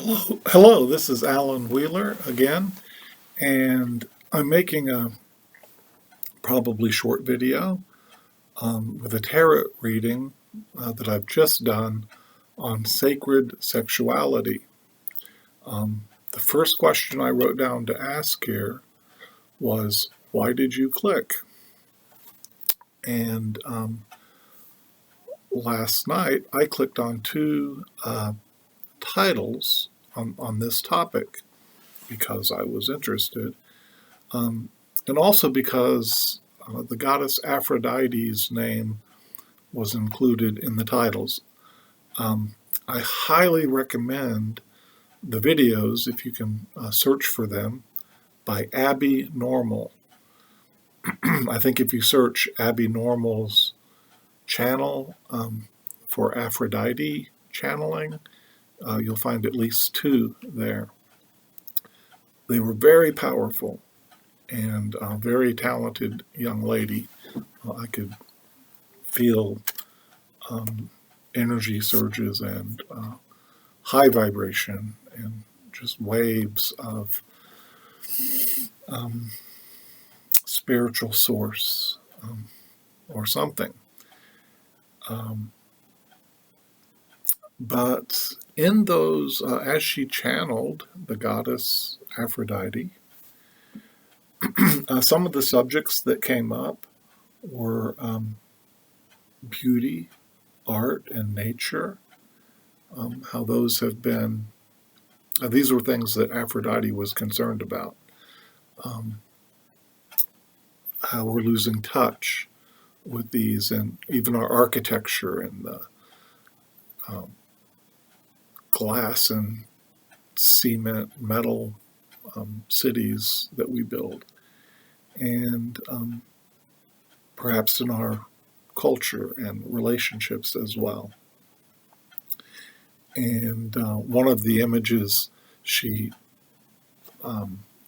Hello, this is Alan Wheeler again, and I'm making a probably short video with a tarot reading that I've just done on sacred sexuality. The first question I wrote down to ask here was, why did you click? And last night I clicked on two titles on this topic because I was interested. And also because the goddess Aphrodite's name was included in the titles. I highly recommend the videos, if you can search for them, by Abby Normal. I think if you search Abby Normal's channel for Aphrodite channeling, you'll find at least two there. They were very powerful and a very talented young lady. I could feel energy surges and high vibration and just waves of spiritual source or something. But in those, as she channeled the goddess Aphrodite, some of the subjects that came up were beauty, art, and nature. How those have been, these were things that Aphrodite was concerned about. How we're losing touch with these, and even our architecture and the glass and cement, metal cities that we build, and perhaps in our culture and relationships as well. And one of the images she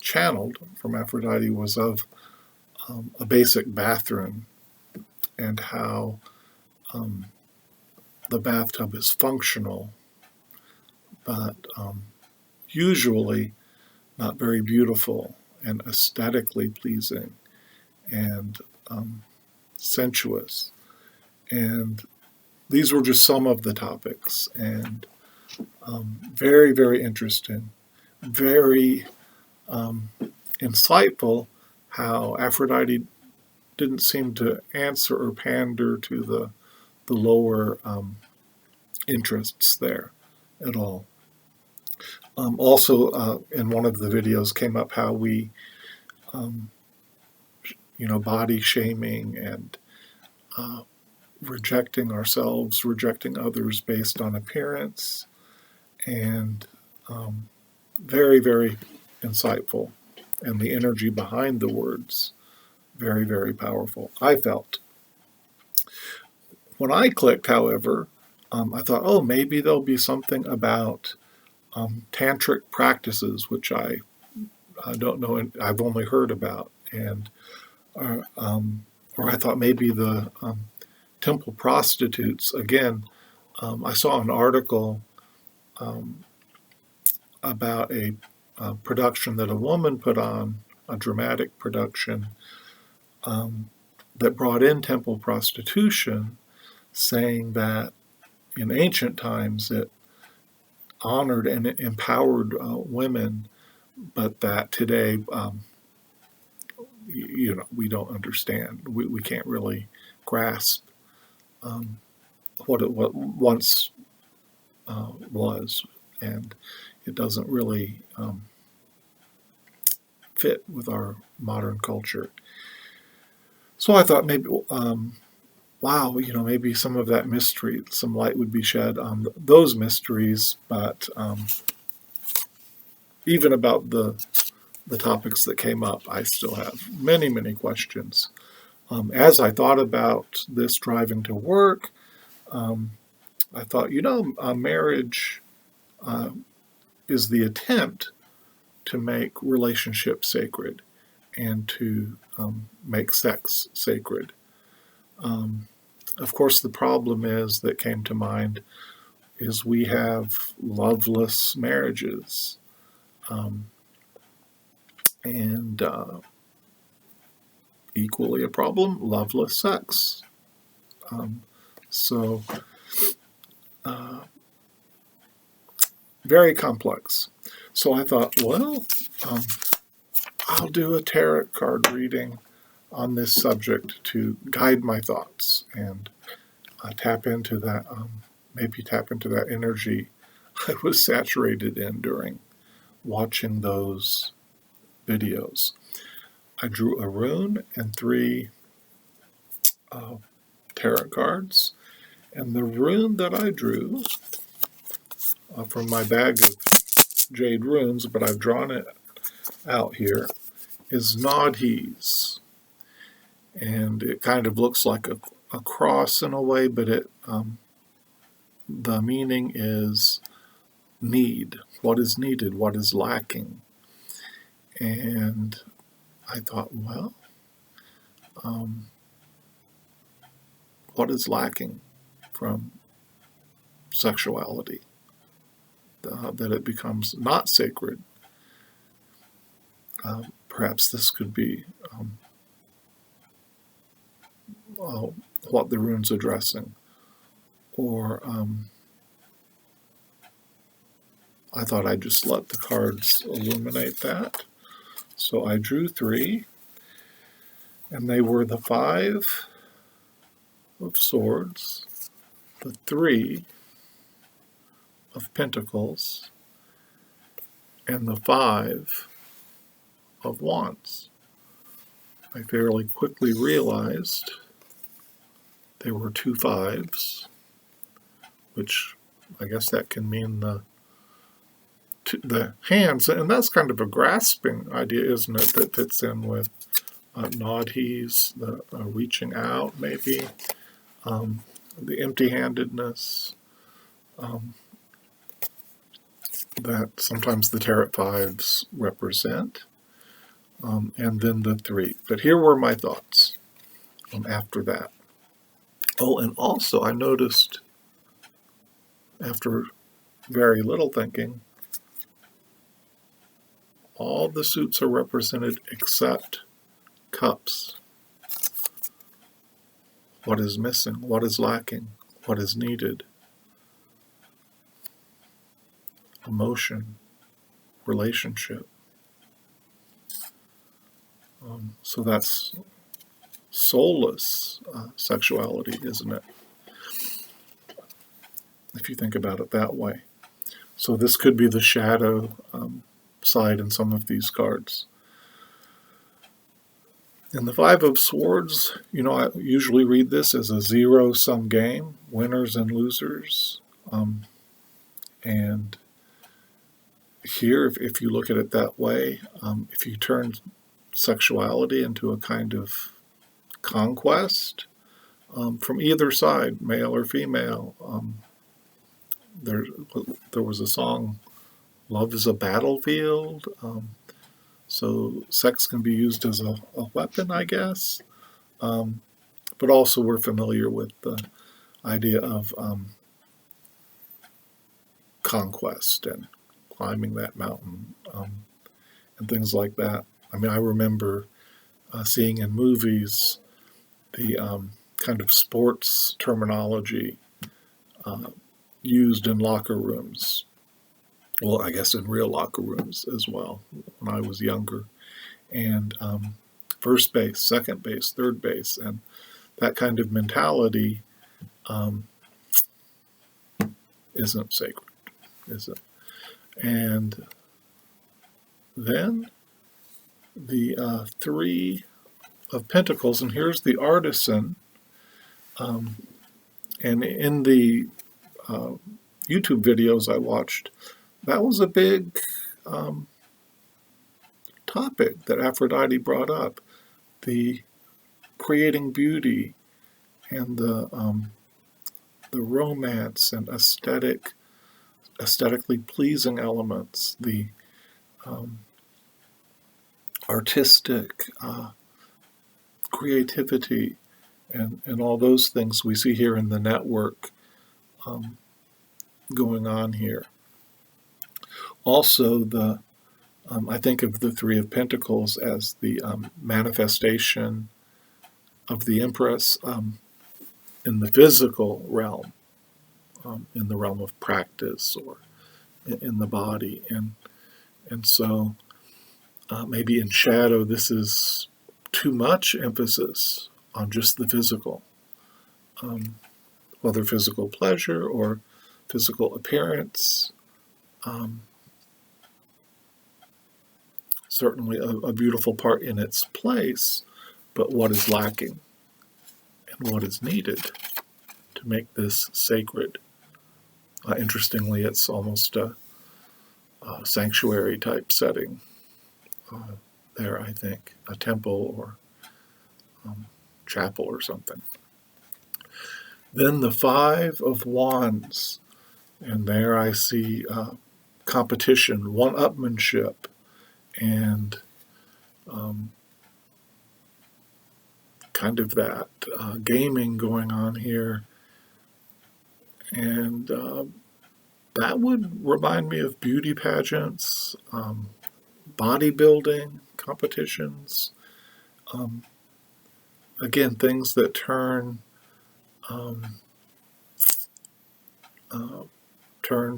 channeled from Aphrodite was of a basic bathroom and how the bathtub is functional, but usually not very beautiful and aesthetically pleasing and sensuous. And these were just some of the topics, and very, very interesting, very insightful how Aphrodite didn't seem to answer or pander to the lower interests there at all. Also, in one of the videos came up how we, body shaming and rejecting ourselves, rejecting others based on appearance, and very, very insightful. And the energy behind the words, very, very powerful, I felt. When I clicked, however, I thought, oh, maybe there'll be something about tantric practices, which I don't know, I've only heard about, and or I thought maybe the temple prostitutes. Again, I saw an article about a production that a woman put on, a dramatic production that brought in temple prostitution, saying that in ancient times it honored and empowered women, but that today, we don't understand. We can't really grasp what it once was, and it doesn't really fit with our modern culture. So I thought maybe, wow, maybe some of that mystery, some light would be shed on those mysteries, but even about the topics that came up, I still have many, many questions. As I thought about this driving to work, I thought, marriage is the attempt to make relationships sacred and to make sex sacred. Of course, the problem that came to mind is we have loveless marriages, and equally a problem, loveless sex. So very complex. So I thought, well, I'll do a tarot card reading on this subject to guide my thoughts and tap into that, maybe tap into that energy I was saturated in during watching those videos. I drew a rune and 3 tarot cards, and the rune that I drew from my bag of jade runes, but I've drawn it out here, is Nodhees. And it kind of looks like a cross in a way, but the meaning is need. What is needed? What is lacking? And I thought, well, what is lacking from sexuality? That it becomes not sacred. Perhaps this could be what the rune's addressing. Or I thought I'd just let the cards illuminate that. So I drew 3, and they were the 5 of Swords, the 3 of Pentacles, and the 5 of Wands. I fairly quickly realized there were 2 5s, which I guess that can mean the hands, and that's kind of a grasping idea, isn't it, that fits in with Nodhees, the reaching out, maybe, the empty-handedness, that sometimes the tarot 5s represent, and then the 3. But here were my thoughts after that. Oh, and also I noticed, after very little thinking, all the suits are represented except cups. What is missing? What is lacking? What is needed? Emotion, relationship. So that's soulless sexuality, isn't it? If you think about it that way. So this could be the shadow side in some of these cards. In the 5 of Swords, I usually read this as a zero-sum game, winners and losers. And here, if you look at it that way, if you turn sexuality into a kind of conquest from either side, male or female, there was a song, "Love is a Battlefield." So sex can be used as a weapon, I guess. But also we're familiar with the idea of conquest and climbing that mountain and things like that. I mean, I remember seeing in movies the kind of sports terminology used in locker rooms. Well, I guess in real locker rooms as well when I was younger. And first base, second base, third base, and that kind of mentality isn't sacred, is it? And then the 3 of Pentacles, and here's the artisan. And in the YouTube videos I watched, that was a big topic that Aphrodite brought up, the creating beauty and the romance and aesthetically pleasing elements, the artistic creativity, and all those things we see here in the network going on here. Also, I think of the Three of Pentacles as the manifestation of the Empress in the physical realm, in the realm of practice or in the body. And so maybe in shadow, this is too much emphasis on just the physical, whether physical pleasure or physical appearance. Certainly a beautiful part in its place, but what is lacking and what is needed to make this sacred? Interestingly, it's almost a sanctuary type setting there, I think, a temple or chapel or something. Then the Five of Wands, and there I see competition, one-upmanship, and kind of that gaming going on here. And that would remind me of beauty pageants, bodybuilding competitions. Again, things that turn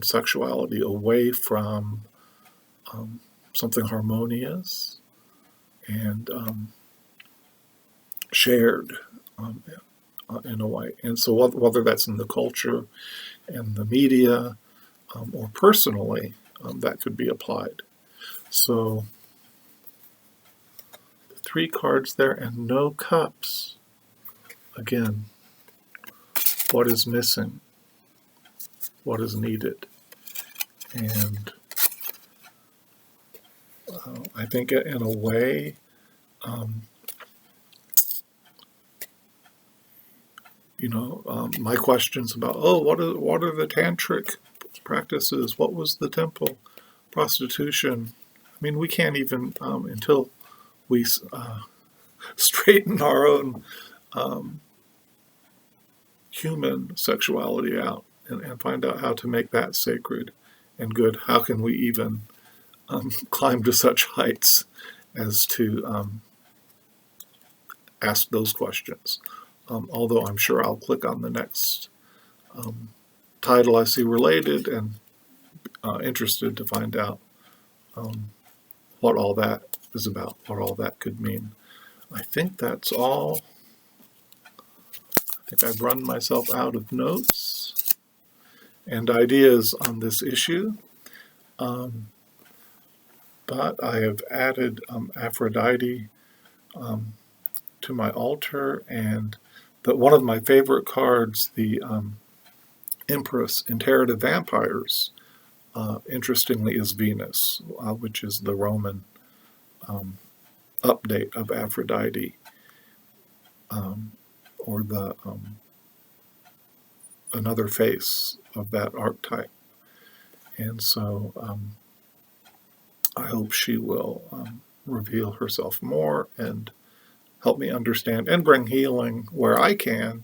sexuality away from something harmonious and shared in a way. And so whether that's in the culture and the media or personally, that could be applied. So 3 cards there and no cups. Again, what is missing? What is needed? And I think in a way, my questions about, what are the tantric practices? What was the temple prostitution? I mean, we can't even, until we straighten our own human sexuality out and find out how to make that sacred and good, how can we even climb to such heights as to ask those questions? Although I'm sure I'll click on the next title I see related and interested to find out what all that is about, what all that could mean. I think that's all. I think I've run myself out of notes and ideas on this issue. But I have added Aphrodite to my altar, and one of my favorite cards, the Empress in Tarot of Vampires, interestingly is Venus, which is the Roman update of Aphrodite, or the another face of that archetype. And so I hope she will reveal herself more and help me understand and bring healing where I can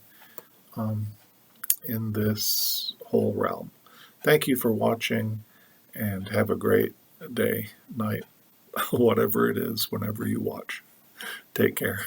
in this whole realm. Thank you for watching, and have a great day, night, whatever it is, whenever you watch. Take care.